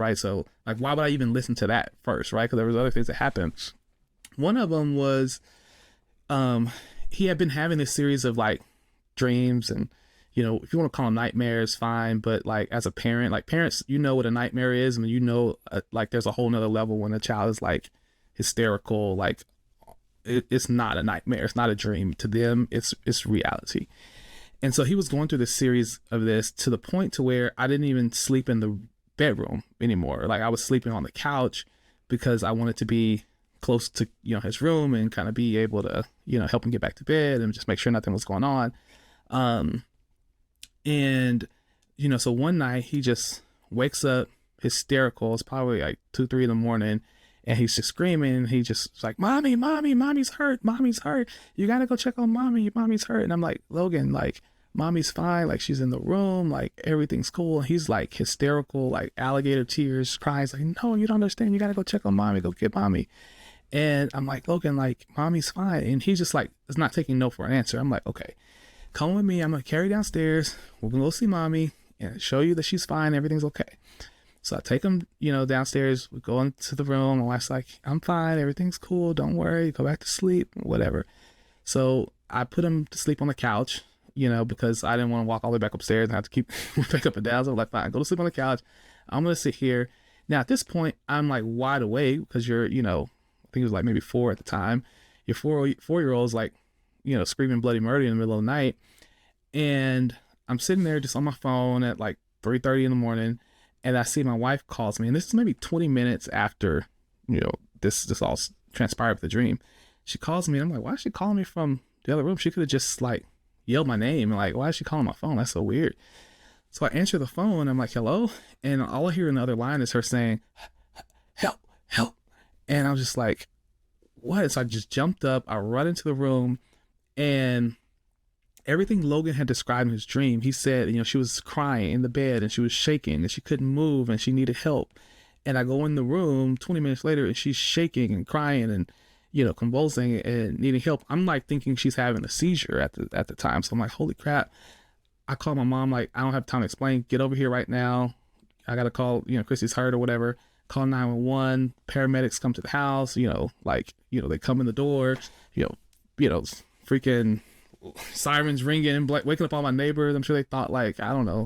right? So like, why would I even listen to that first, right? Because there was other things that happened. One of them was um, he had been having this series of like dreams, and if you want to call them nightmares, fine. But like as a parent, like parents, what a nightmare is, and like there's a whole nother level when a child is like hysterical, like it's not a nightmare, it's not a dream to them, it's reality. And so he was going through this series of this to the point to where I didn't even sleep in the bedroom anymore. Like I was sleeping on the couch because I wanted to be close to his room and kind of be able to help him get back to bed and just make sure nothing was going on. um and so one night he just wakes up hysterical. It's probably like 2 3 in the morning, and he's just screaming. He just like, mommy, mommy, mommy's hurt, mommy's hurt, you gotta go check on mommy, mommy's hurt. And I'm like, Logan, like mommy's fine, like she's in the room, like everything's cool. And he's like hysterical, like alligator tears, cries like, no, you don't understand, you gotta go check on mommy, go get mommy. And I'm like, Logan, like mommy's fine. And he's just like, is not taking no for an answer. I'm like, okay, come with me, I'm gonna carry you downstairs, we're gonna go see mommy and show you that she's fine, everything's okay. So I take him, downstairs. We go into the room. My wife's like, I'm fine, everything's cool, don't worry, go back to sleep, whatever. So I put him to sleep on the couch, because I didn't want to walk all the way back upstairs and have to keep back up and down. So I'm like, fine, go to sleep on the couch. I'm gonna sit here. Now at this point, I'm like wide awake because you're, I think it was like maybe 4 at the time. Your 4-year-old's like, screaming bloody murder in the middle of the night. And I'm sitting there just on my phone at like 3:30 in the morning. And I see my wife calls me, and this is maybe 20 minutes after, this all transpired with the dream. She calls me, and I'm like, why is she calling me from the other room? She could have just like yelled my name. And like, why is she calling my phone? That's so weird. So I answer the phone. I'm like, hello. And all I hear in the other line is her saying, help, help. And I was just like, what? So I just jumped up. I run into the room, and everything Logan had described in his dream, he said, she was crying in the bed and she was shaking and she couldn't move and she needed help. And I go in the room 20 minutes later and she's shaking and crying and, convulsing and needing help. I'm like thinking she's having a seizure at the time. So I'm like, holy crap. I call my mom, like, I don't have time to explain. Get over here right now. I got to call, Chrissy's hurt or whatever. Call 911. Paramedics come to the house, they come in the door, freaking sirens ringing, waking up all my neighbors. I'm sure they thought, like, I don't know,